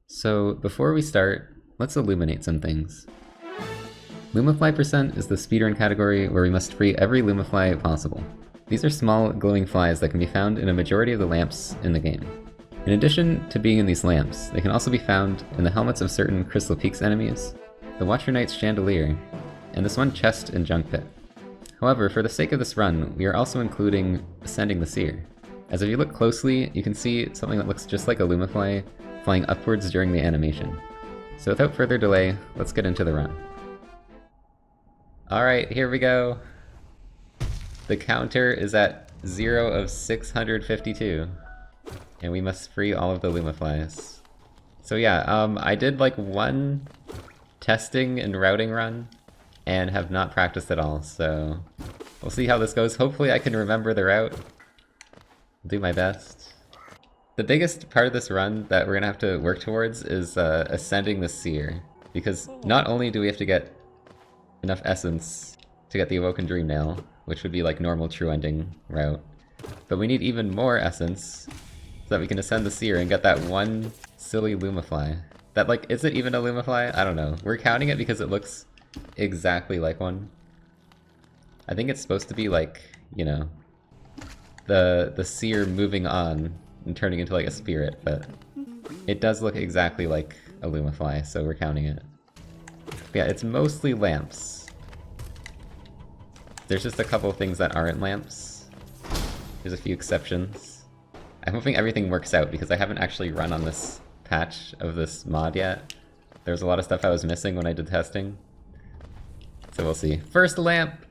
So before we start, let's illuminate some things. Lumafly% is the speedrun category where we must free every Lumafly possible. These are small, glowing flies that can be found in a majority of the lamps in the game. In addition to being in these lamps, they can also be found in the helmets of certain Crystal Peaks enemies, the Watcher Knight's chandelier, and this one chest in Junk Pit. However, for the sake of this run, we are also including Ascending the Seer, as if you look closely, you can see something that looks just like a Lumafly flying upwards during the animation. So without further delay, let's get into the run. Alright, here we go! The counter is at 0 of 652, and we must free all of the Lumaflies. So yeah, I did like one testing and routing run, and have not practiced at all, so we'll see how this goes. Hopefully I can remember the route. I'll do my best. The biggest part of this run that we're gonna have to work towards is Ascending the Seer, because not only do we have to get enough essence to get the Awoken Dream Nail, which would be like normal true ending route, but we need even more essence so that we can ascend the Seer and get that one silly Lumafly. That like, is it even a Lumafly? I don't know. We're counting it because it looks exactly like one. I think it's supposed to be like, you know, the Seer moving on and turning into like a spirit, but it does look exactly like a Lumafly, so we're counting it. But yeah, it's mostly lamps. There's just a couple of things that aren't lamps. There's a few exceptions. I'm hoping everything works out because I haven't actually run on this patch of this mod yet. There's a lot of stuff I was missing when I did testing. So we'll see. First lamp!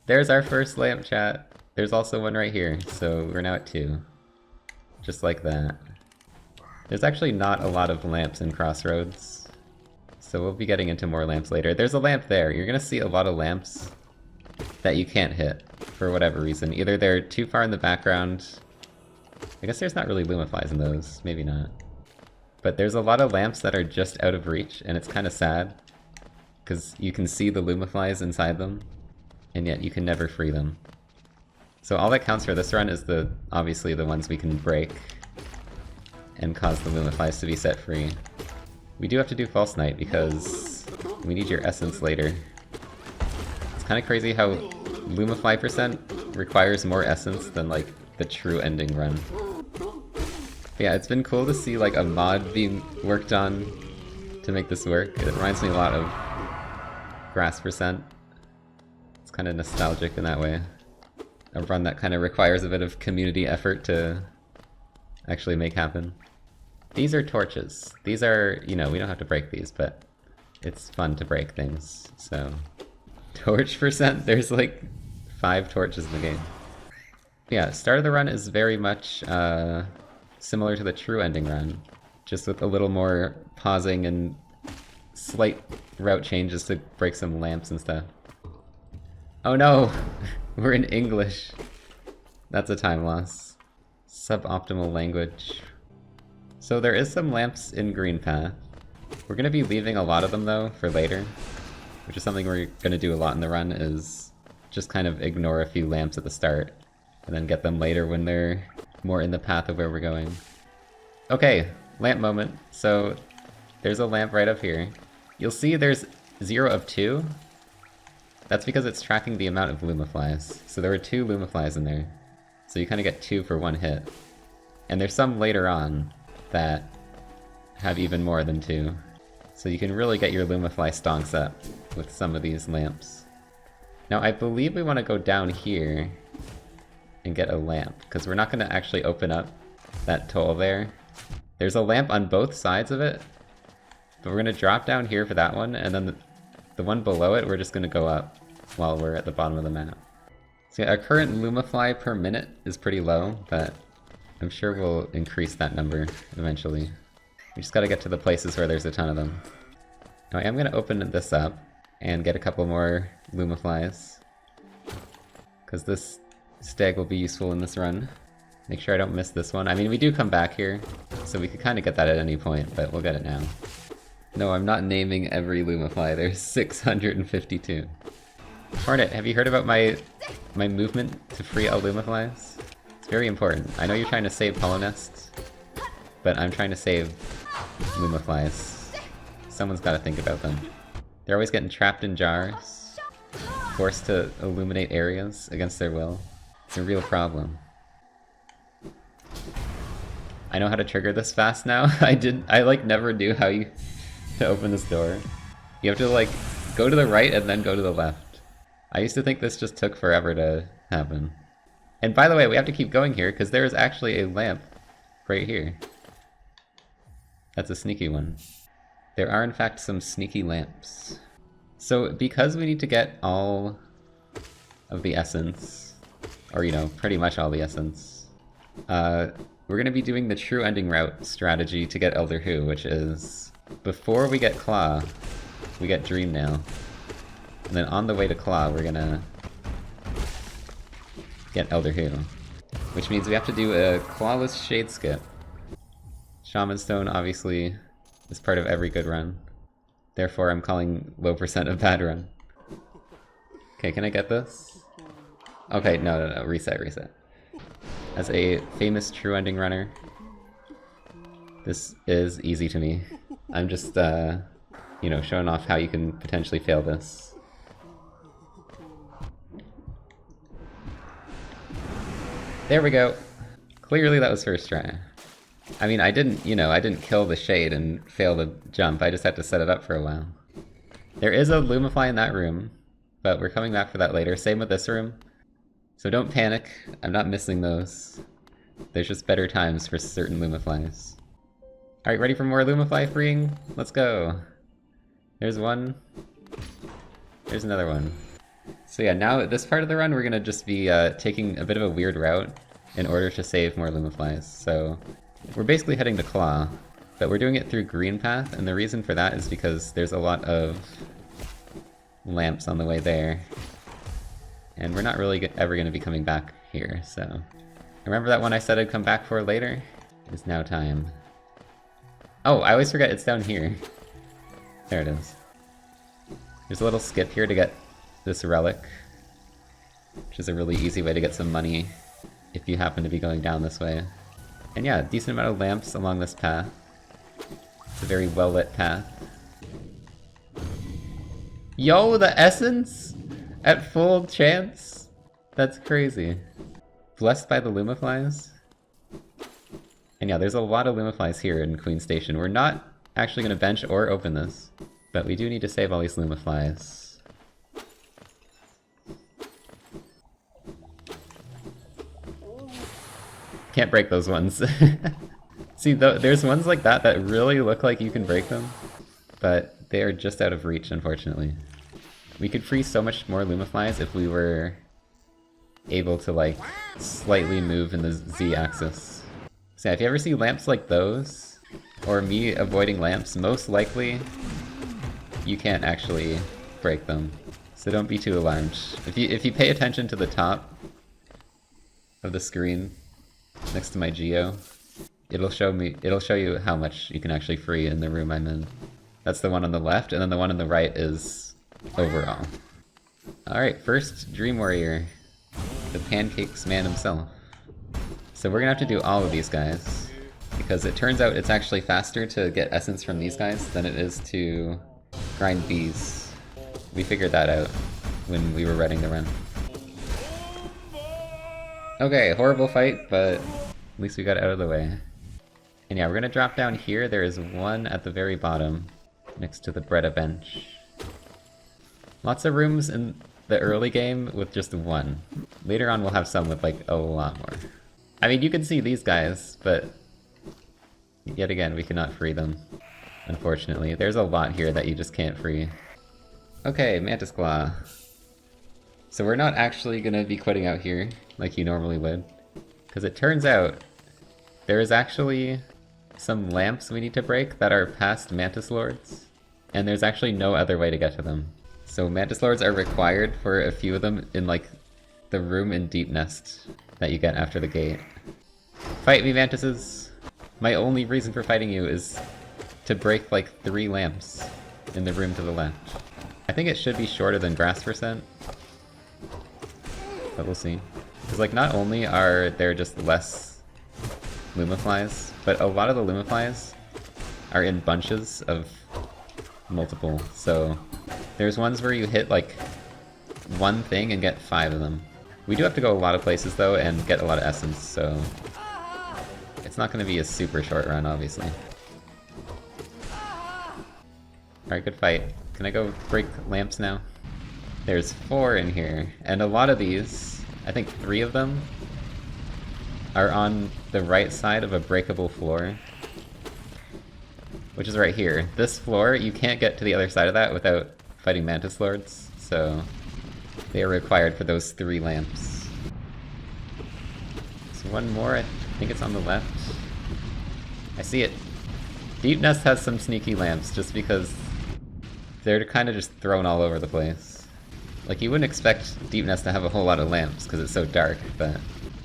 There's our first lamp, chat. There's also one right here, so we're now at 2. Just like that. There's actually not a lot of lamps in Crossroads, so we'll be getting into more lamps later. There's a lamp there. You're gonna see a lot of lamps that you can't hit, for whatever reason. Either they're too far in the background. I guess there's not really Lumaflies in those, maybe not. But there's a lot of lamps that are just out of reach, and it's kind of sad, because you can see the Lumaflies inside them, and yet you can never free them. So all that counts for this run is obviously the ones we can break and cause the Lumaflies to be set free. We do have to do False Night because we need your essence later. It's kind of crazy how Lumafly% requires more essence than like the true ending run. But yeah, it's been cool to see like a mod being worked on to make this work. It reminds me a lot of Grass%. It's kind of nostalgic in that way. A run that kind of requires a bit of community effort to actually make happen. These are torches. These are, you know, we don't have to break these, but it's fun to break things, so. Torch%? There's like 5 torches in the game. Yeah, start of the run is very much similar to the true ending run, just with a little more pausing and slight route changes to break some lamps and stuff. Oh no! We're in English. That's a time loss. Suboptimal language. So there is some lamps in Green Path. We're gonna be leaving a lot of them though for later, which is something we're gonna do a lot in the run, is just kind of ignore a few lamps at the start and then get them later when they're more in the path of where we're going. Okay, lamp moment. So there's a lamp right up here. You'll see there's 0 of 2. That's because it's tracking the amount of Lumaflies. So there were 2 Lumaflies in there. So you kind of get 2 for 1 hit. And there's some later on that have even more than 2. So you can really get your Lumafly stonks up with some of these lamps. Now I believe we want to go down here and get a lamp, because we're not going to actually open up that toll there. There's a lamp on both sides of it, but we're going to drop down here for that one, and then the one below it we're just going to go up while we're at the bottom of the map. So yeah, our current Lumafly per minute is pretty low, but I'm sure we'll increase that number eventually. We just gotta get to the places where there's a ton of them. Now I am gonna open this up and get a couple more Lumaflies, because this stag will be useful in this run. Make sure I don't miss this one. I mean, we do come back here, so we could kind of get that at any point, but we'll get it now. No, I'm not naming every Lumafly. There's 652. Hornet, have you heard about my movement to free all Lumaflies? It's very important. I know you're trying to save hallownest, but I'm trying to save Lumaflies. Someone's gotta think about them. They're always getting trapped in jars, forced to illuminate areas against their will. It's a real problem. I know how to trigger this fast now. I like never knew how to open this door. You have to like go to the right and then go to the left. I used to think this just took forever to happen. And by the way, we have to keep going here because there is actually a lamp right here. That's a sneaky one. There are in fact some sneaky lamps. So because we need to get all of the essence, or you know, pretty much all the essence, we're going to be doing the true ending route strategy to get Elder Who, which is before we get Claw, we get Dream Nail. And then on the way to Claw, we're going to get Elder Who, which means we have to do a Clawless Shade Skip. Shaman Stone obviously is part of every good run. Therefore I'm calling low percent a bad run. Okay, can I get this? Okay, no, reset. As a famous true ending runner, this is easy to me. I'm just, you know, showing off how you can potentially fail this. There we go! Clearly that was first try. I mean, I didn't kill the shade and fail the jump, I just had to set it up for a while. There is a Lumafly in that room, but we're coming back for that later. Same with this room. So don't panic, I'm not missing those. There's just better times for certain Lumaflies. Alright, ready for more Lumafly freeing? Let's go! There's one. There's another one. So yeah, now this part of the run we're gonna just be taking a bit of a weird route in order to save more Lumaflies. So we're basically heading to Claw, but we're doing it through Green Path, and the reason for that is because there's a lot of lamps on the way there. And we're not really ever going to be coming back here, so... Remember that one I said I'd come back for later? It's now time. Oh, I always forget it's down here. There it is. There's a little skip here to get this relic, which is a really easy way to get some money if you happen to be going down this way. And yeah, decent amount of lamps along this path. It's a very well-lit path. Yo, the essence? At full chance? That's crazy. Blessed by the Lumaflies? And yeah, there's a lot of Lumaflies here in Queen Station. We're not actually going to bench or open this, but we do need to save all these Lumaflies. Can't break those ones. See, there's ones like that that really look like you can break them, but they are just out of reach, unfortunately. We could free so much more Lumaflies if we were able to, like, slightly move in the Z-axis. So yeah, if you ever see lamps like those, or me avoiding lamps, most likely you can't actually break them. So don't be too alarmed. If you pay attention to the top of the screen, next to my geo, it'll show you how much you can actually free in the room I'm in. That's the one on the left, and then the one on the right is overall. Alright, first Dream Warrior, the Pancakes man himself. So we're gonna have to do all of these guys, because it turns out it's actually faster to get essence from these guys than it is to grind bees. We figured that out when we were running the run. Okay, horrible fight, but at least we got it out of the way. And yeah, we're gonna drop down here. There is one at the very bottom, next to the Bretta bench. Lots of rooms in the early game with just one. Later on we'll have some with like a lot more. I mean, you can see these guys, but yet again, we cannot free them, unfortunately. There's a lot here that you just can't free. Okay, Mantis Claw. So we're not actually gonna be quitting out here, like you normally would. Because it turns out, there is actually some lamps we need to break that are past Mantis Lords. And there's actually no other way to get to them. So Mantis Lords are required for a few of them in like the room in Deep Nest that you get after the gate. Fight me, Mantises! My only reason for fighting you is to break like 3 lamps in the room to the left. I think it should be shorter than grass percent, but we'll see. Because like not only are there just less Lumaflies, but a lot of the Lumaflies are in bunches of multiple, so there's ones where you hit like one thing and get 5 of them. We do have to go a lot of places though and get a lot of essence, so it's not going to be a super short run, obviously. Alright, good fight. Can I go break lamps now? There's 4 in here, and a lot of these, I think 3 of them, are on the right side of a breakable floor. Which is right here. This floor, you can't get to the other side of that without fighting Mantis Lords, so they are required for those 3 lamps. So one more, I think it's on the left. I see it. Deep Nest has some sneaky lamps, just because they're kind of just thrown all over the place. Like, you wouldn't expect Deep Nest to have a whole lot of lamps, because it's so dark, but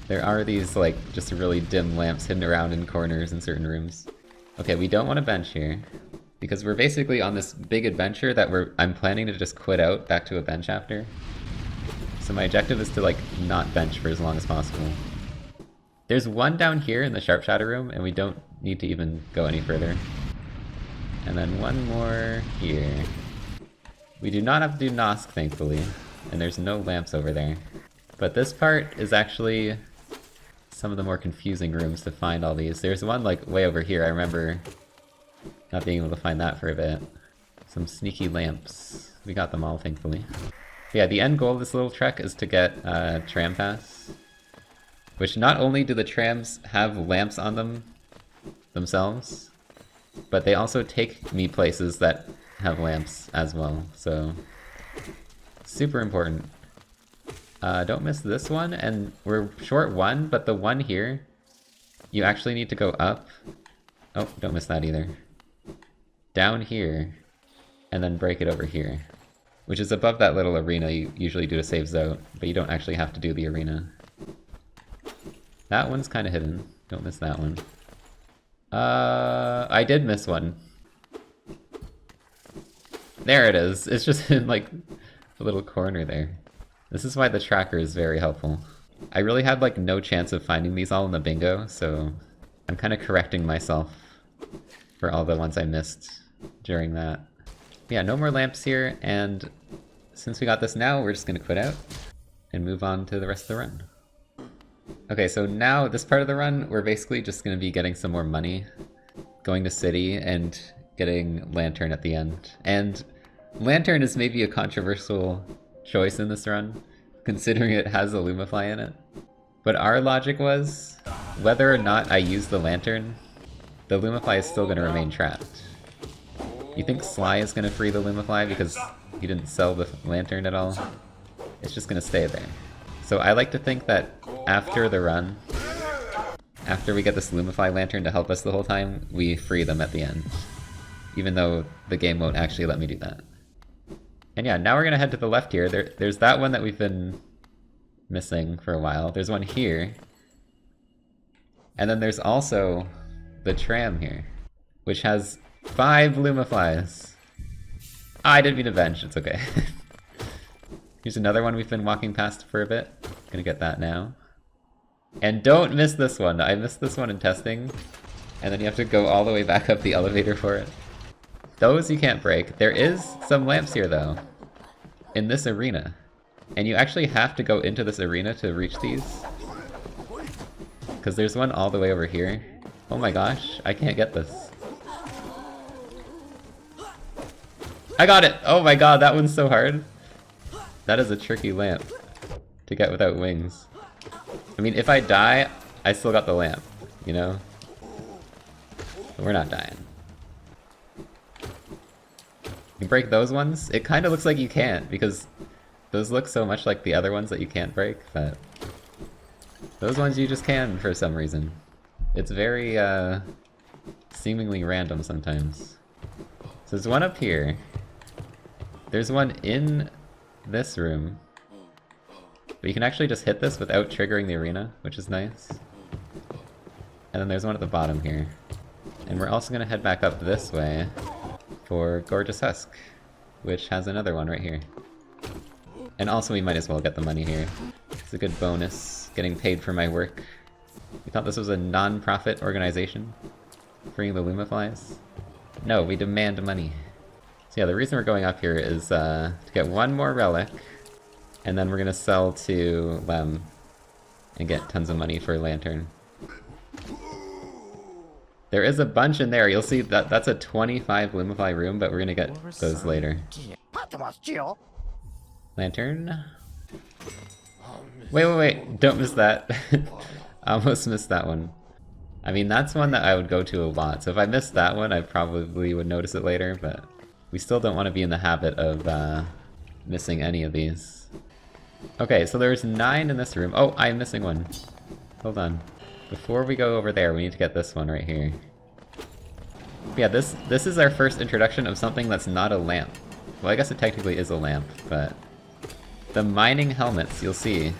there are these, like, just really dim lamps hidden around in corners in certain rooms. Okay, we don't want to bench here, because we're basically on this big adventure that I'm planning to just quit out back to a bench after. So my objective is to, like, not bench for as long as possible. There's one down here in the Sharp Shadow room, and we don't need to even go any further. And then one more here. We do not have to do Nosk, thankfully, and there's no lamps over there. But this part is actually some of the more confusing rooms to find all these. There's one like way over here, I remember not being able to find that for a bit. Some sneaky lamps. We got them all, thankfully. Yeah, the end goal of this little trek is to get a tram pass. Which not only do the trams have lamps on them themselves, but they also take me places that have lamps as well, so super important. Don't miss this one, and we're short 1, but the one here, you actually need to go up. Oh, don't miss that either. Down here, and then break it over here. Which is above that little arena you usually do to save Zote, but you don't actually have to do the arena. That one's kind of hidden. Don't miss that one. I did miss one. There it is. It's just in, like, a little corner there. This is why the tracker is very helpful. I really had, like, no chance of finding these all in the bingo, so I'm kind of correcting myself for all the ones I missed during that. Yeah, no more lamps here, and since we got this now, we're just gonna quit out and move on to the rest of the run. Okay, so now, this part of the run, we're basically just gonna be getting some more money, going to City, and getting Lantern at the end. And Lantern is maybe a controversial choice in this run, considering it has a Lumafly in it. But our logic was, whether or not I use the Lantern, the Lumafly is still going to remain trapped. You think Sly is going to free the Lumafly because he didn't sell the Lantern at all? It's just going to stay there. So I like to think that after the run, after we get this Lumafly Lantern to help us the whole time, we free them at the end. Even though the game won't actually let me do that. And yeah, now we're gonna head to the left here. There's that one that we've been missing for a while. There's one here. And then there's also the tram here, which has 5 Lumaflies. I didn't mean to bench, it's okay. Here's another one we've been walking past for a bit. Gonna get that now. And don't miss this one. I missed this one in testing. And then you have to go all the way back up the elevator for it. Those you can't break. There is some lamps here though, in this arena. And you actually have to go into this arena to reach these. Because there's one all the way over here. Oh my gosh, I can't get this. I got it! Oh my god, that one's so hard. That is a tricky lamp to get without wings. I mean, if I die, I still got the lamp, you know? But we're not dying. You can break those ones? It kind of looks like you can't, because those look so much like the other ones that you can't break, that those ones you just can for some reason. It's very, seemingly random sometimes. So there's one up here. There's one in this room. But you can actually just hit this without triggering the arena, which is nice. And then there's one at the bottom here. And we're also going to head back up this way for Gorgeous Husk, which has another one right here. And also we might as well get the money here. It's a good bonus, getting paid for my work. We thought this was a non-profit organization. Freeing the Lumaflies? No, we demand money. So yeah, the reason we're going up here is to get one more relic, and then we're gonna sell to Lem and get tons of money for a lantern. There is a bunch in there. You'll see that that's a 25 Lumafly room, but we're gonna get those later. Lantern? Wait. Don't miss that. I almost missed that one. I mean, that's one that I would go to a lot. So if I missed that one, I probably would notice it later, but we still don't want to be in the habit of missing any of these. Okay, so there's 9 in this room. Oh, I'm missing one. Hold on. Before we go over there, we need to get this one right here. Yeah, this is our first introduction of something that's not a lamp. Well, I guess it technically is a lamp, but the mining helmets, you'll see.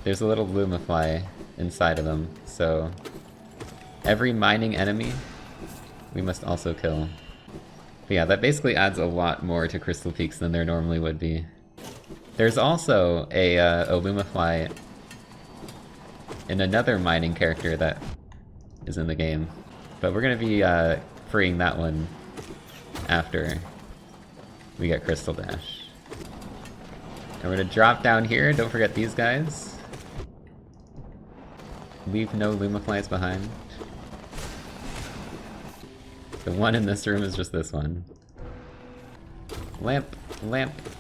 There's a little Lumafly inside of them, so every mining enemy we must also kill. But yeah, that basically adds a lot more to Crystal Peaks than there normally would be. There's also a Lumafly in another mining character that is in the game, but we're gonna be freeing that one after we get Crystal Dash. And we're gonna drop down here, don't forget these guys. Leave no Lumaflies behind. The one in this room is just this one. Lamp,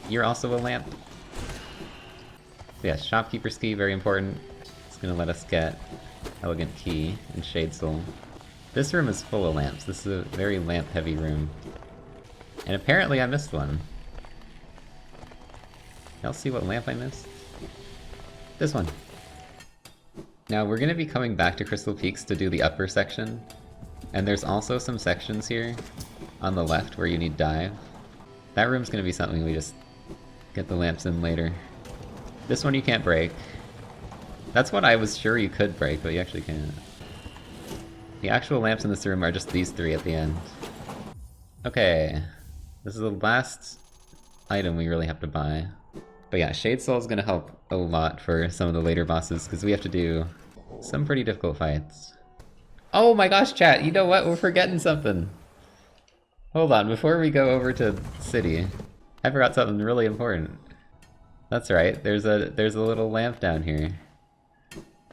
you're also a lamp. So yeah, Shopkeeper's Key, very important. It's gonna let us get Elegant Key and Shade Soul. This room is full of lamps. This is a very lamp-heavy room. And apparently I missed one. Y'all see what lamp I missed? This one. Now we're gonna be coming back to Crystal Peaks to do the upper section. And there's also some sections here on the left where you need dive. That room's gonna be something we just get the lamps in later. This one you can't break. That's what I was sure you could break, but you actually can't. The actual lamps in this room are just these 3 at the end. Okay. This is the last item we really have to buy. But yeah, Shade Soul is gonna help a lot for some of the later bosses, because we have to do some pretty difficult fights. Oh my gosh, chat, you know what? We're forgetting something. Hold on, before we go over to City, I forgot something really important. That's right, there's a little lamp down here.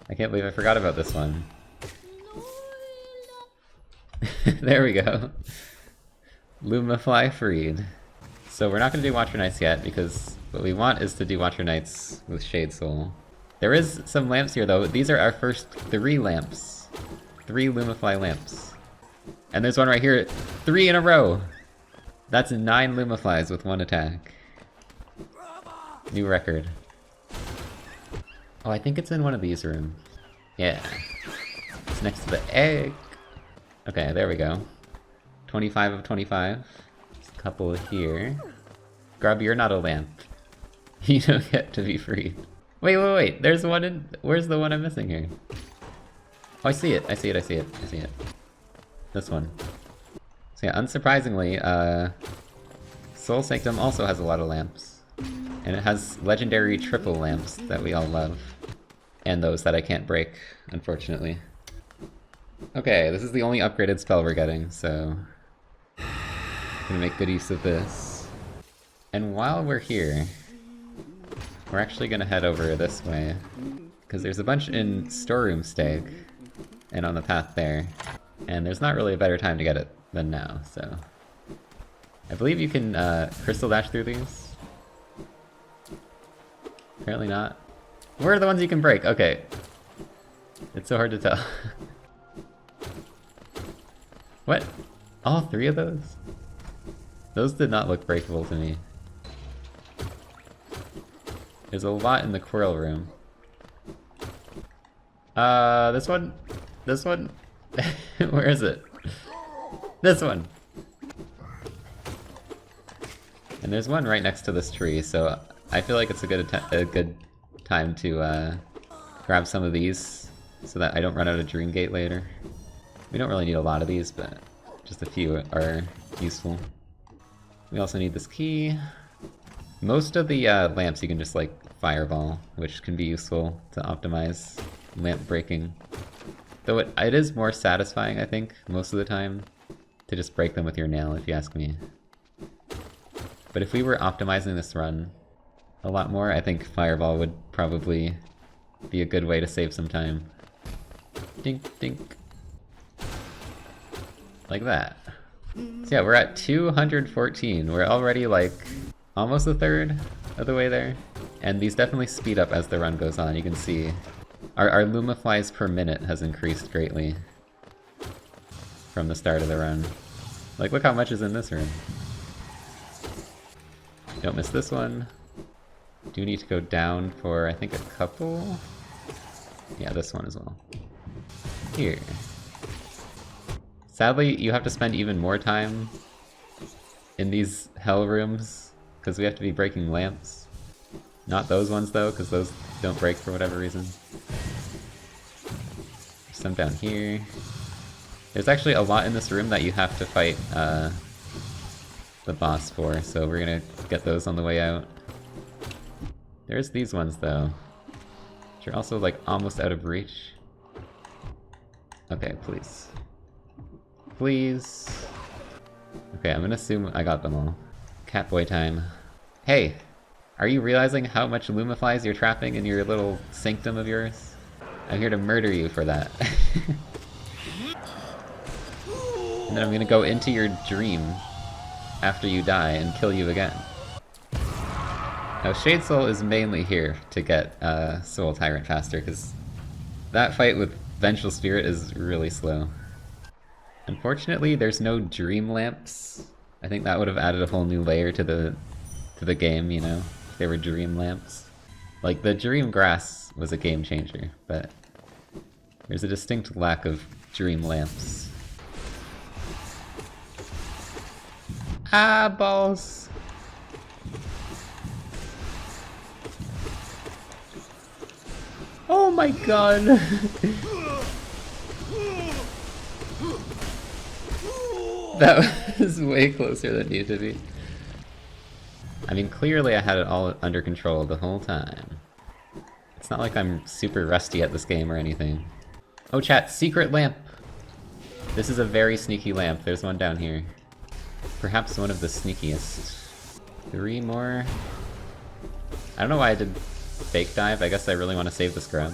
I can't believe I forgot about this one. There we go. Lumafly freed. So we're not going to do Watcher Knights yet, because what we want is to do Watcher Knights with Shade Soul. There is some lamps here though. These are our first 3 lamps. 3 Lumafly lamps. And there's one right here, 3 in a row! That's 9 Lumaflies with 1 attack. New record. Oh, I think it's in one of these rooms. Yeah. It's next to the egg! Okay, there we go. 25 of 25. There's a couple here. Grubby, you're not a lamp. You don't get to be freed. Wait. There's one in... Where's the one I'm missing here? Oh, I see it. This one. So yeah, unsurprisingly, Soul Sanctum also has a lot of lamps. And it has legendary triple lamps that we all love. And those that I can't break, unfortunately. Okay, this is the only upgraded spell we're getting, so... I'm gonna make good use of this. And while we're here, we're actually gonna head over this way. Because there's a bunch in Storeroom Stag. And on the path there. And there's not really a better time to get it than now, so... I believe you can Crystal Dash through these. Apparently not. Where are the ones you can break? Okay. It's so hard to tell. What? All 3 of those? Those did not look breakable to me. There's a lot in the Quirrell room. This one? This one? Where is it? This one! And there's one right next to this tree, so I feel like it's a good time to grab some of these so that I don't run out of Dream Gate later. We don't really need a lot of these, but just a few are useful. We also need this key. Most of the lamps you can just like fireball, which can be useful to optimize lamp breaking. Though it is more satisfying, I think, most of the time, to just break them with your nail, if you ask me. But if we were optimizing this run a lot more, I think Fireball would probably be a good way to save some time. Dink, dink. Like that. So yeah, we're at 214. We're already like almost a third of the way there. And these definitely speed up as the run goes on. You can see our Lumaflies per minute has increased greatly from the start of the run. Like, look how much is in this room. Don't miss this one. Do need to go down for, I think, a couple? Yeah, this one as well. Here. Sadly, you have to spend even more time in these hell rooms, because we have to be breaking lamps. Not those ones, though, because those don't break for whatever reason. There's some down here. There's actually a lot in this room that you have to fight the boss for, so we're gonna get those on the way out. There's these ones, though, which are also, like, almost out of reach. Okay, please. Please. Okay, I'm gonna assume I got them all. Catboy time. Hey! Are you realizing how much Lumaflies you're trapping in your little sanctum of yours? I'm here to murder you for that. And then I'm gonna go into your dream after you die and kill you again. Now Shade Soul is mainly here to get Soul Tyrant faster, because that fight with Vengeful Spirit is really slow. Unfortunately, there's no dream lamps. I think that would have added a whole new layer to the game, you know, if they were dream lamps. Like, the dream grass was a game changer, but there's a distinct lack of dream lamps. Ah, balls! Oh my god! That was way closer than it needed to be. I mean, clearly I had it all under control the whole time. It's not like I'm super rusty at this game or anything. Oh chat, secret lamp! This is a very sneaky lamp. There's one down here. Perhaps one of the sneakiest. 3 more. I don't know why I did fake dive. I guess I really want to save this grub.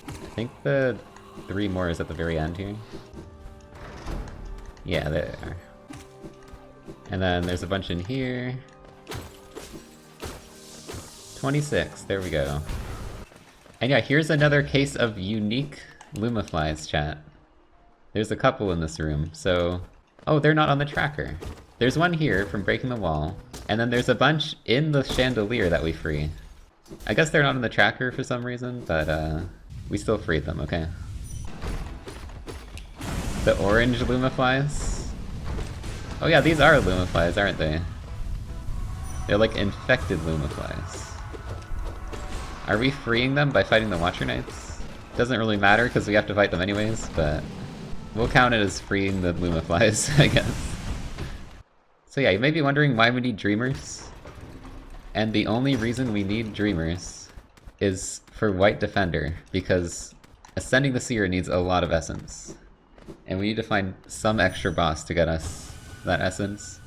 I think the 3 more is at the very end here. Yeah, there. And then there's a bunch in here. 26, there we go. And yeah, here's another case of unique Lumaflies, chat. There's a couple in this room, so... Oh, they're not on the tracker. There's one here from breaking the wall, and then there's a bunch in the chandelier that we free. I guess they're not on the tracker for some reason, but we still freed them, okay. The orange Lumaflies? Oh yeah, these are Lumaflies, aren't they? They're like infected Lumaflies. Are we freeing them by fighting the Watcher Knights? Doesn't really matter because we have to fight them anyways, but we'll count it as freeing the Lumaflies, I guess. So yeah, you may be wondering why we need Dreamers. And the only reason we need Dreamers is for White Defender, because Ascending the Seer needs a lot of essence. And we need to find some extra boss to get us that essence,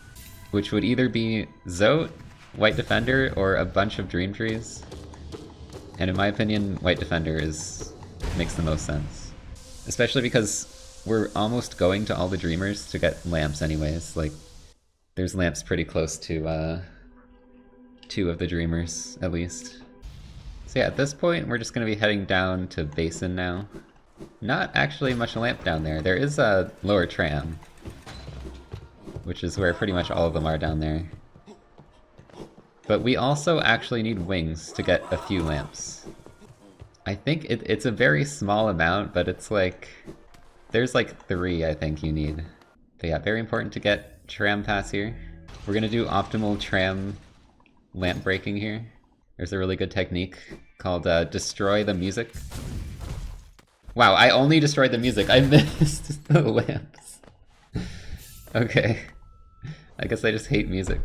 which would either be Zote, White Defender, or a bunch of Dream Trees. And in my opinion, White Defender makes the most sense. Especially because we're almost going to all the Dreamers to get lamps anyways. Like, there's lamps pretty close to 2 of the Dreamers, at least. So yeah, at this point, we're just going to be heading down to Basin now. Not actually much lamp down there. There is a lower tram, which is where pretty much all of them are down there. But we also actually need wings to get a few lamps. I think it's a very small amount, but it's like... There's like 3 I think you need. But yeah, very important to get tram pass here. We're gonna do optimal tram lamp breaking here. There's a really good technique called destroy the music. Wow, I only destroyed the music. I missed the lamps. Okay. I guess I just hate music.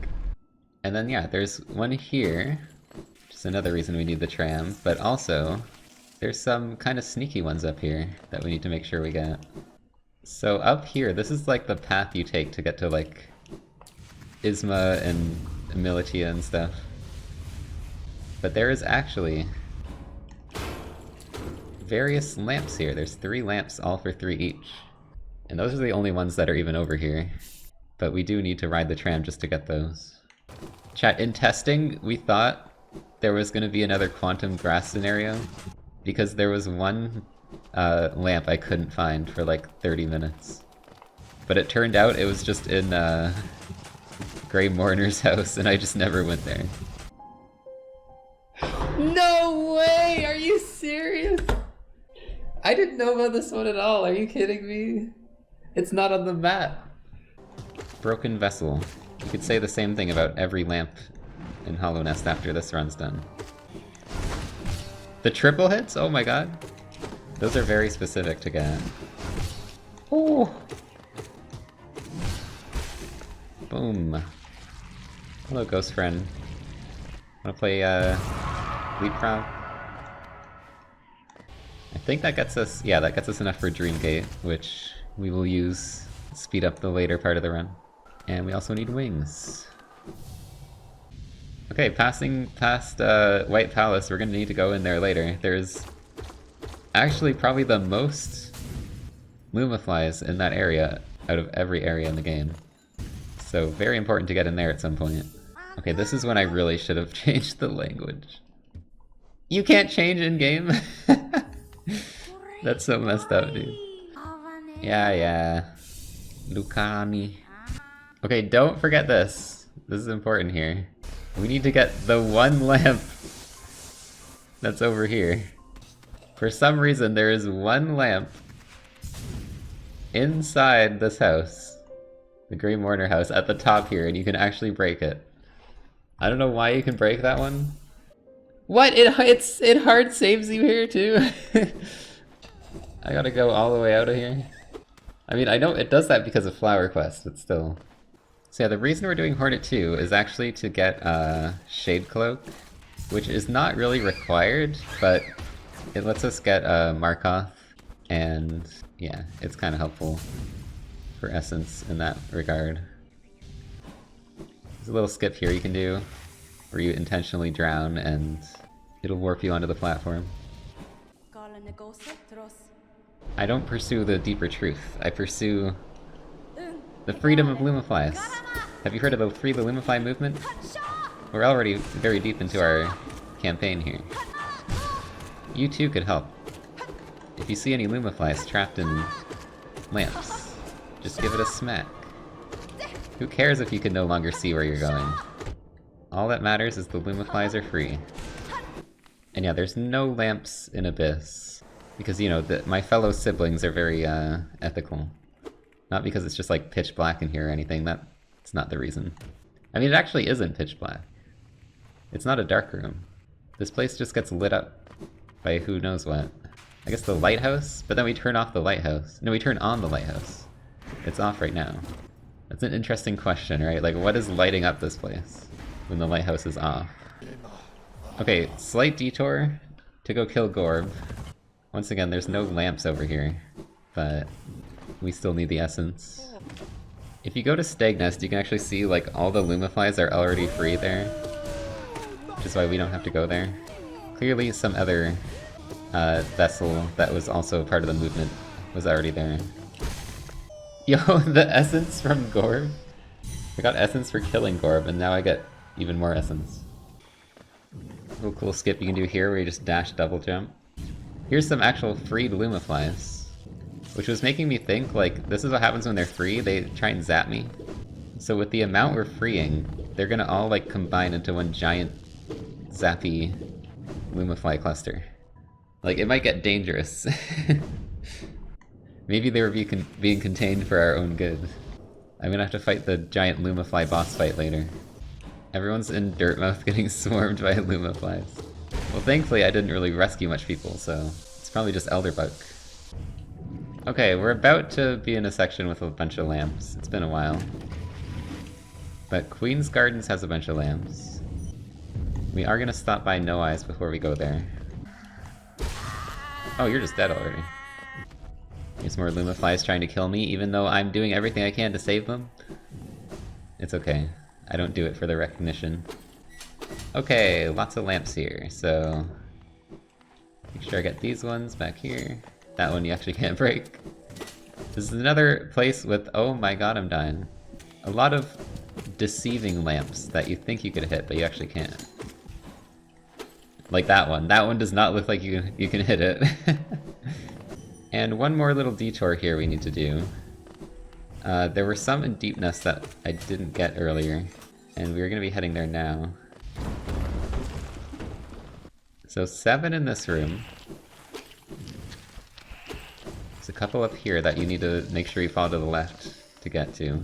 And then yeah, there's one here. Just another reason we need the tram, but also there's some kind of sneaky ones up here that we need to make sure we get. So up here, this is like the path you take to get to like Isma and Militia and stuff. But there is actually various lamps here. There's 3 lamps, all for 3 each. And those are the only ones that are even over here. But we do need to ride the tram just to get those. Chat, in testing, we thought there was going to be another quantum grass scenario, because there was one lamp I couldn't find for like 30 minutes. But it turned out it was just in Grey Mourner's house, and I just never went there. No way! Are you serious? I didn't know about this one at all, are you kidding me? It's not on the map. Broken vessel. You could say the same thing about every lamp in Hallownest after this run's done. The triple hits? Oh my god. Those are very specific to get. Oh! Boom. Hello, ghost friend. Wanna play, Leapfrog? I think that gets us, yeah, that gets us enough for Dreamgate, which we will use to speed up the later part of the run. And we also need wings. Okay, passing past White Palace, we're gonna need to go in there later. There's actually probably the most Lumaflies in that area out of every area in the game. So very important to get in there at some point. Okay, this is when I really should have changed the language. You can't change in-game? That's so messed up, dude. Yeah. Lucani. Okay, don't forget this. This is important here. We need to get the one lamp that's over here. For some reason, there is one lamp inside this house. The Grey Mourner house at the top here, and you can actually break it. I don't know why you can break that one. What? It hard saves you here too? I gotta go all the way out of here. I mean, I know it does that because of Flower Quest, but still. So yeah, the reason we're doing Hornet 2 is actually to get Shade Cloak, which is not really required, but it lets us get Markoth, and yeah, it's kind of helpful for Essence in that regard. There's a little skip here you can do, where you intentionally drown and it'll warp you onto the platform. I don't pursue the deeper truth, I pursue the freedom of Lumaflies. Have you heard of the Free the Lumafly movement? We're already very deep into our campaign here. You too could help. If you see any Lumaflies trapped in lamps, just give it a smack. Who cares if you can no longer see where you're going? All that matters is the Lumaflies are free. And yeah, there's no lamps in Abyss. Because, you know, my fellow siblings are very ethical. Not because it's just like pitch black in here or anything, that's not the reason. I mean, it actually isn't pitch black. It's not a dark room. This place just gets lit up by who knows what. I guess the lighthouse? But then we turn off the lighthouse. No, we turn on the lighthouse. It's off right now. That's an interesting question, right? Like, what is lighting up this place when the lighthouse is off? Okay, slight detour to go kill Gorb. Once again, there's no lamps over here, but we still need the essence. If you go to Stagnest, you can actually see like all the Lumaflies are already free there, which is why we don't have to go there. Clearly some other vessel that was also part of the movement was already there. Yo, the essence from Gorb? I got essence for killing Gorb, and now I get even more essence. Little cool skip you can do here where you just dash double jump. Here's some actual freed Lumaflies, which was making me think, like, this is what happens when they're free, they try and zap me. So with the amount we're freeing, they're gonna all, like, combine into one giant zappy Lumafly cluster. Like, it might get dangerous. Maybe they were being contained for our own good. I'm gonna have to fight the giant Lumafly boss fight later. Everyone's in Dirtmouth getting swarmed by Lumaflies. Well, thankfully I didn't really rescue much people, so it's probably just Elderbug. Okay, we're about to be in a section with a bunch of lamps. It's been a while. But Queen's Gardens has a bunch of lamps. We are gonna stop by No Eyes before we go there. Oh, you're just dead already. There's more Lumaflies trying to kill me, even though I'm doing everything I can to save them. It's okay. I don't do it for the recognition. Okay, lots of lamps here, so... make sure I get these ones back here. That one you actually can't break. This is another place with... oh my god, I'm dying. A lot of deceiving lamps that you think you could hit, but you actually can't. Like that one. That one does not look like you can hit it. And one more little detour here we need to do. There were some in Deep Nest that I didn't get earlier, and we're gonna be heading there now. So 7 in this room. There's a couple up here that you need to make sure you fall to the left to get to.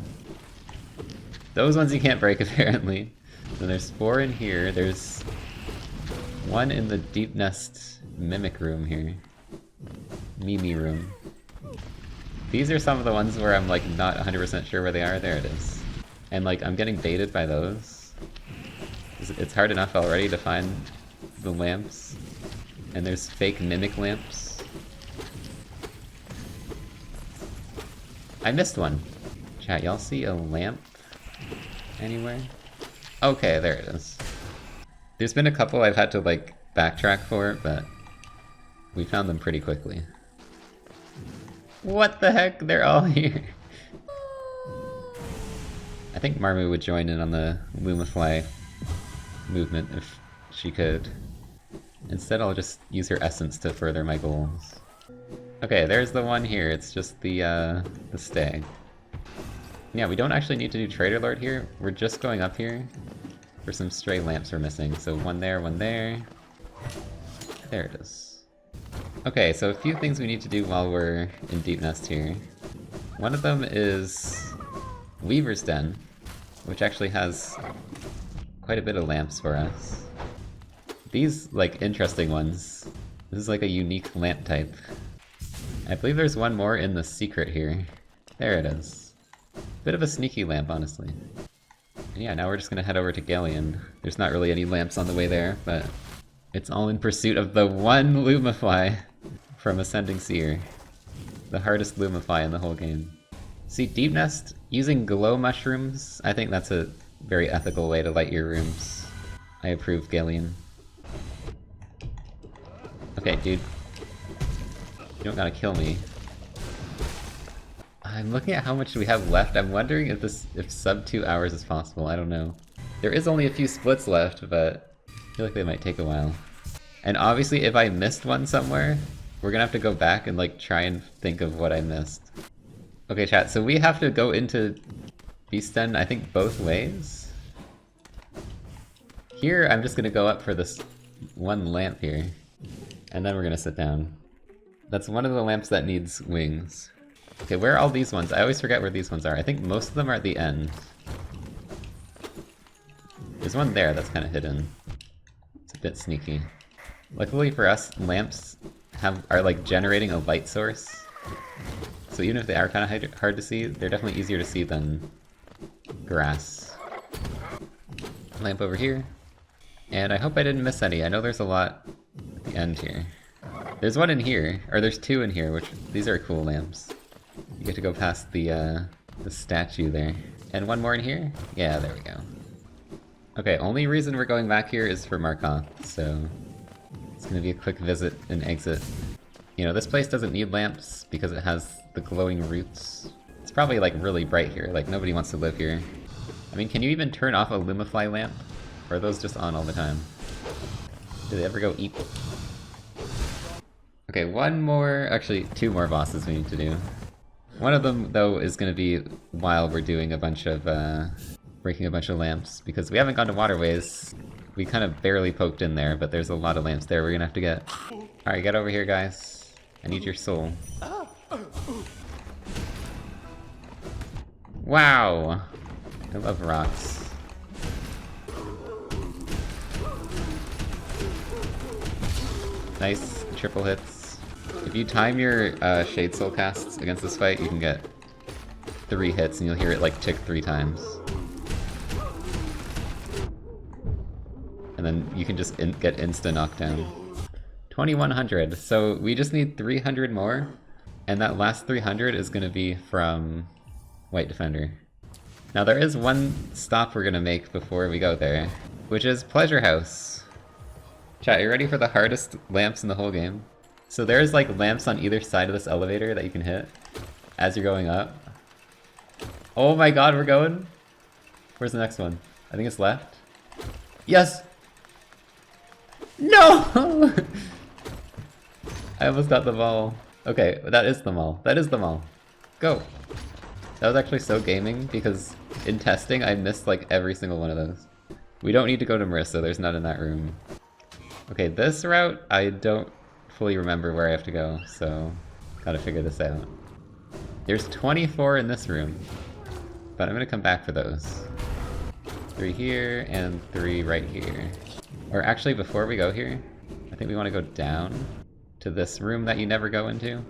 Those ones you can't break, apparently. Then there's 4 in here. There's 1 in the Deep Nest Mimic room here. Mimi room. These are some of the ones where I'm like not 100% sure where they are. There it is. And like I'm getting baited by those. It's hard enough already to find the lamps. And there's fake mimic lamps. I missed one. Chat, y'all see a lamp anywhere? Okay, there it is. There's been a couple I've had to like backtrack for, but we found them pretty quickly. What the heck? They're all here. I think Marmu would join in on the Lumafly movement if she could. Instead, I'll just use her essence to further my goals. Okay, there's the one here. It's just the stag. Yeah, we don't actually need to do Trader Lord here. We're just going up here for some stray lamps we're missing. So one there, one there. There it is. Okay, so a few things we need to do while we're in Deep Nest here. One of them is Weaver's Den, which actually has quite a bit of lamps for us. These, like, interesting ones. This is like a unique lamp type. I believe there's one more in the secret here. There it is. Bit of a sneaky lamp, honestly. And yeah, now we're just gonna head over to Galleon. There's not really any lamps on the way there, but it's all in pursuit of the one Lumafly from Ascending Seer. The hardest Lumafly in the whole game. See, Deep Nest, using glow mushrooms, I think that's a very ethical way to light your rooms. I approve, Galleon. Okay, dude. You don't gotta kill me. I'm looking at how much we have left. I'm wondering if sub 2 hours is possible. I don't know. There is only a few splits left, but I feel like they might take a while. And obviously, if I missed one somewhere, we're gonna have to go back and like try and think of what I missed. Okay, chat, so we have to go into Beast Den, I think, both ways. Here, I'm just gonna go up for this one lamp here, and then we're gonna sit down. That's one of the lamps that needs wings. Okay, where are all these ones? I always forget where these ones are. I think most of them are at the end. There's one there that's kind of hidden. It's a bit sneaky. Luckily for us, lamps are like generating a light source. So even if they are kind of hard to see, they're definitely easier to see than grass. Lamp over here. And I hope I didn't miss any. I know there's a lot at the end here. There's one in here, or there's 2 in here, which these are cool lamps. You get to go past the statue there. And one more in here? Yeah, there we go. Okay, only reason we're going back here is for Markoth, so it's gonna be a quick visit and exit. You know, this place doesn't need lamps because it has the glowing roots. It's probably like really bright here, like nobody wants to live here. I mean, can you even turn off a Lumafly lamp? Or are those just on all the time? Do they ever go eat? Okay, one more, actually 2 more bosses we need to do. One of them, though, is going to be while we're doing a bunch of, breaking a bunch of lamps, because we haven't gone to Waterways. We kind of barely poked in there, but there's a lot of lamps there we're going to have to get. Alright, get over here, guys. I need your soul. Wow! I love rocks. Nice, triple hits. If you time your Shade Soul casts against this fight, you can get 3 hits and you'll hear it like tick 3 times. And then you can just get insta knockdown. 2100. So we just need 300 more, and that last 300 is gonna be from White Defender. Now there is one stop we're gonna make before we go there, which is Pleasure House. Chat, you ready for the hardest lamps in the whole game? So there's like lamps on either side of this elevator that you can hit as you're going up. Oh my god, we're going? Where's the next one? I think it's left. Yes! No! I almost got the ball. Okay, that is the mall. That is the mall. Go! That was actually so gaming because in testing I missed like every single one of those. We don't need to go to Marissa, there's none in that room. Okay, this route, I don't fully remember where I have to go, so gotta figure this out. There's 24 in this room, but I'm gonna come back for those. 3 here, and 3 right here. Or actually, before we go here, I think we want to go down to this room that you never go into,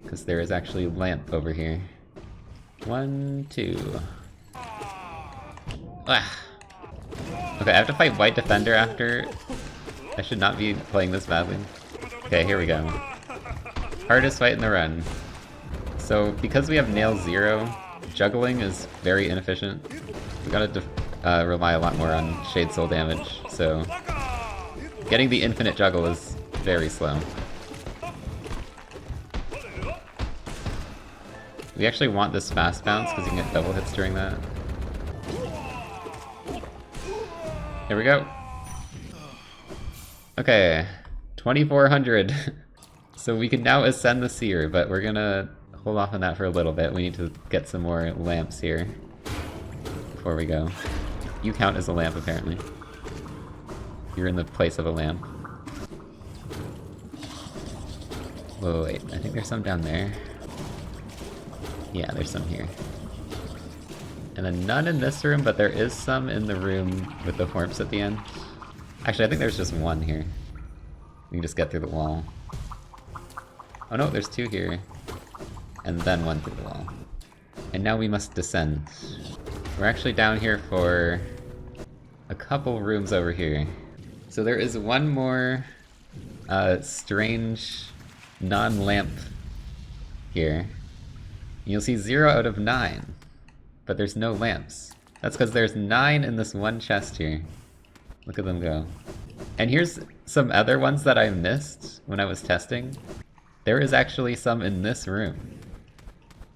because there is actually a lamp over here. 1, 2. Ah. Okay, I have to fight White Defender after. I should not be playing this badly. Okay, here we go. Hardest fight in the run. So, because we have nail 0, juggling is very inefficient. We gotta rely a lot more on Shade Soul damage, so getting the infinite juggle is very slow. We actually want this fast bounce because you can get double hits during that. Here we go. Okay, 2400. So we can now ascend the seer, but we're gonna hold off on that for a little bit. We need to get some more lamps here before we go. You count as a lamp, apparently. You're in the place of a lamp. Whoa, wait, I think there's some down there. Yeah, there's some here. And then none in this room, but there is some in the room with the horps at the end. Actually, I think there's just one here. We can just get through the wall. Oh no, there's 2 here. And then 1 through the wall. And now we must descend. We're actually down here for a couple rooms over here. So there is one more strange non-lamp here. You'll see 0 out of 9, but there's no lamps. That's because there's 9 in this one chest here. Look at them go. And here's some other ones that I missed when I was testing. There is actually some in this room,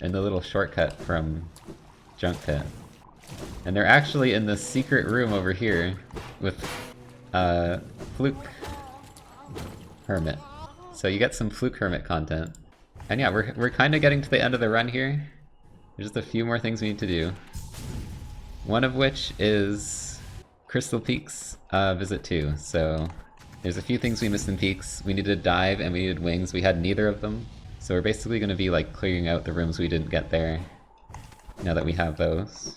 in the little shortcut from Junk Pit. And they're actually in this secret room over here with Fluke Hermit. So you get some Fluke Hermit content. And yeah, we're kind of getting to the end of the run here. There's just a few more things we need to do. One of which is Crystal Peaks Visit 2. So there's a few things we missed in Peaks. We needed Dive and we needed Wings. We had neither of them. So we're basically going to be like clearing out the rooms we didn't get there, now that we have those.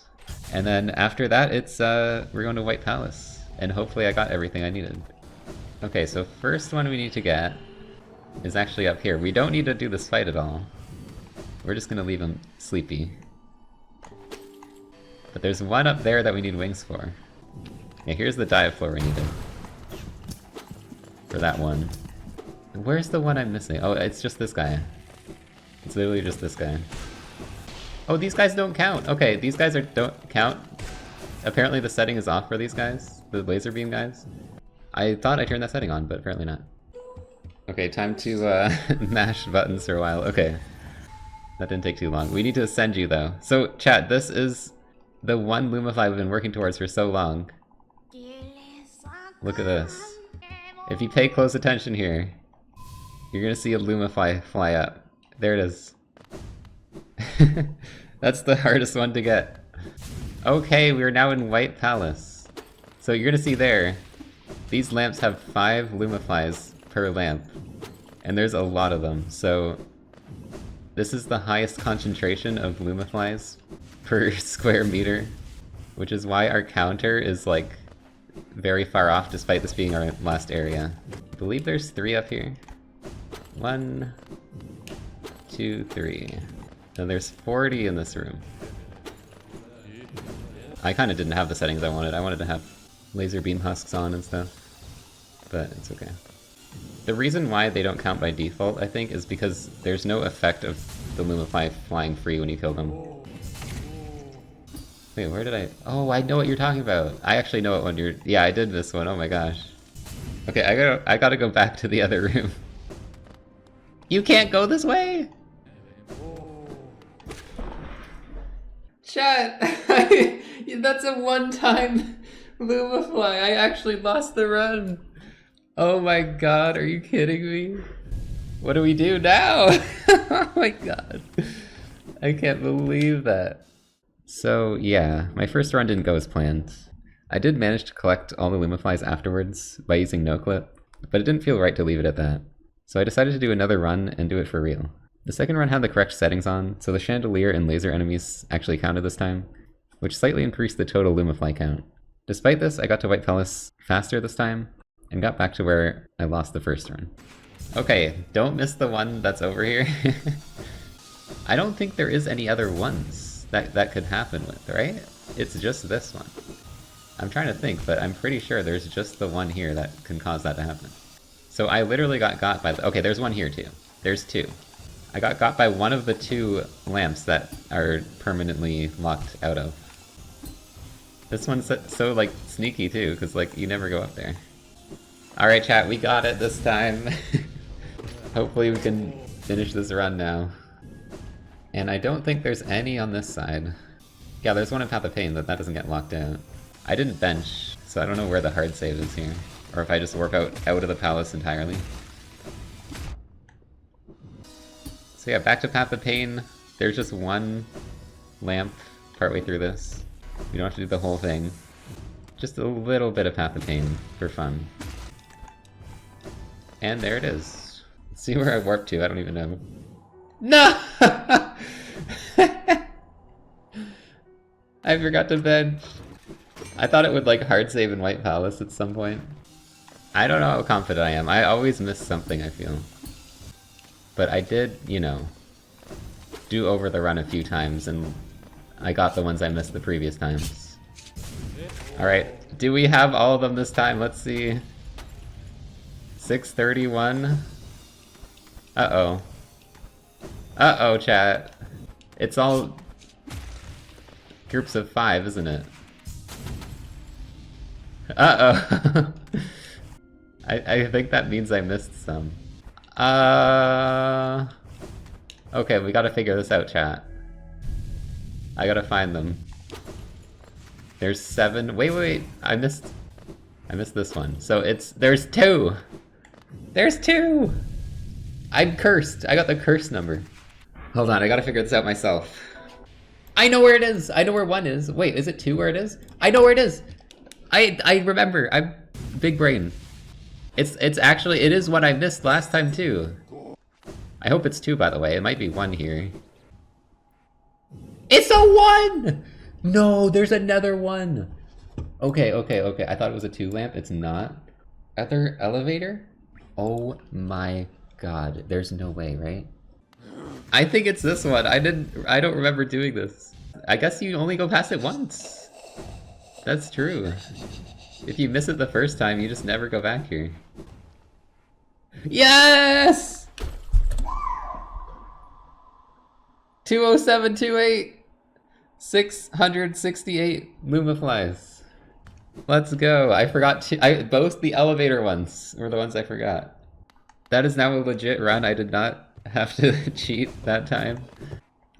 And then after that, it's we're going to White Palace. And hopefully I got everything I needed. Okay, so first one we need to get is actually up here. We don't need to do this fight at all. We're just gonna leave him sleepy. But there's one up there that we need wings for. Yeah, here's the dive floor we needed. For that one. Where's the one I'm missing? Oh, it's just this guy. It's literally just this guy. Oh, these guys don't count! Okay, these guys don't count. Apparently the setting is off for these guys. The laser beam guys. I thought I turned that setting on, but apparently not. Okay, time to mash buttons for a while. Okay. That didn't take too long. We need to ascend you though. So chat, this is the one Lumafly we've been working towards for so long. Look at this. If you pay close attention here, you're gonna see a Lumafly fly up. There it is. That's the hardest one to get. Okay, we're now in White Palace. So you're gonna see there, these lamps have 5 Lumaflies per lamp. And there's a lot of them, so this is the highest concentration of Lumaflies per square meter, which is why our counter is like very far off despite this being our last area. I believe there's 3 up here. 1, 2, 3. So there's 40 in this room. I kind of didn't have the settings I wanted. I wanted to have laser beam husks on and stuff, but it's okay. The reason why they don't count by default, I think, is because there's no effect of the Lumafly flying free when you kill them. Wait, where did I... Oh, I know what you're talking about! I actually know what one you're... Yeah, I did this one, oh my gosh. Okay, I gotta go back to the other room. You can't go this way?! Chat! That's a one-time Lumafly, I actually lost the run! Oh my god, are you kidding me? What do we do now? Oh my god. I can't believe that. So yeah, my first run didn't go as planned. I did manage to collect all the Lumaflies afterwards by using noclip, but it didn't feel right to leave it at that. So I decided to do another run and do it for real. The second run had the correct settings on, so the chandelier and laser enemies actually counted this time, which slightly increased the total Lumafly count. Despite this, I got to White Palace faster this time, and got back to where I lost the first run. Okay, don't miss the one that's over here. I don't think there is any other ones that could happen with, right? It's just this one. I'm trying to think, but I'm pretty sure there's just the one here that can cause that to happen. So I literally got by the... Okay, there's one here too. There's two. I got by one of the two lamps that are permanently locked out of. This one's so like sneaky too, because like you never go up there. Alright chat, we got it this time. Hopefully we can finish this run now. And I don't think there's any on this side. Yeah, there's one in Path of Pain, but that doesn't get locked out. I didn't bench, so I don't know where the hard save is here. Or if I just warp out of the palace entirely. So yeah, back to Path of Pain. There's just one lamp partway through this. You don't have to do the whole thing. Just a little bit of Path of Pain for fun. And there it is. Let's see where I warped to, I don't even know. No! I forgot to bench. I thought it would like hard save in White Palace at some point. I don't know how confident I am. I always miss something, I feel. But I did, you know, do over the run a few times, and I got the ones I missed the previous times. Alright, do we have all of them this time? Let's see. 631. Uh-oh. Uh-oh, chat. It's all groups of 5, isn't it? Uh-oh. I think that means I missed some. Okay, we gotta figure this out, chat. I gotta find them. There's 7. Wait, I missed this one. So there's 2! There's 2! I'm cursed. I got the curse number. Hold on, I gotta figure this out myself. I know where it is! I know where 1 is. Wait, is it 2 where it is? I know where it is! I remember. I'm big brain. It's actually, it is what I missed last time too. I hope it's 2, by the way. It might be 1 here. It's a 1! No, there's another 1. Okay. I thought it was a 2 lamp. It's not. Other elevator? Oh my god. There's no way, right? I think it's this one. I don't remember doing this. I guess you only go past it once. That's true. If you miss it the first time, you just never go back here. Yes! 20728! 668 Lumaflies. Let's go. I forgot both the elevator ones were the ones I forgot. That is now a legit run. I did not have to cheat that time.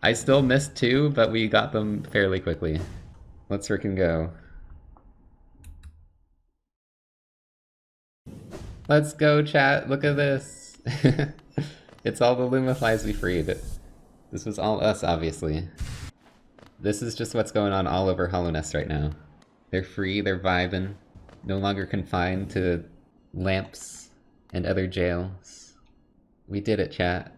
I still missed 2, but we got them fairly quickly. Let's frickin' go. Let's go, chat. Look at this. It's all the Lumaflies we freed. This was all us, obviously. This is just what's going on all over Hallownestright now. They're free, they're vibing, no longer confined to lamps and other jails. We did it, chat.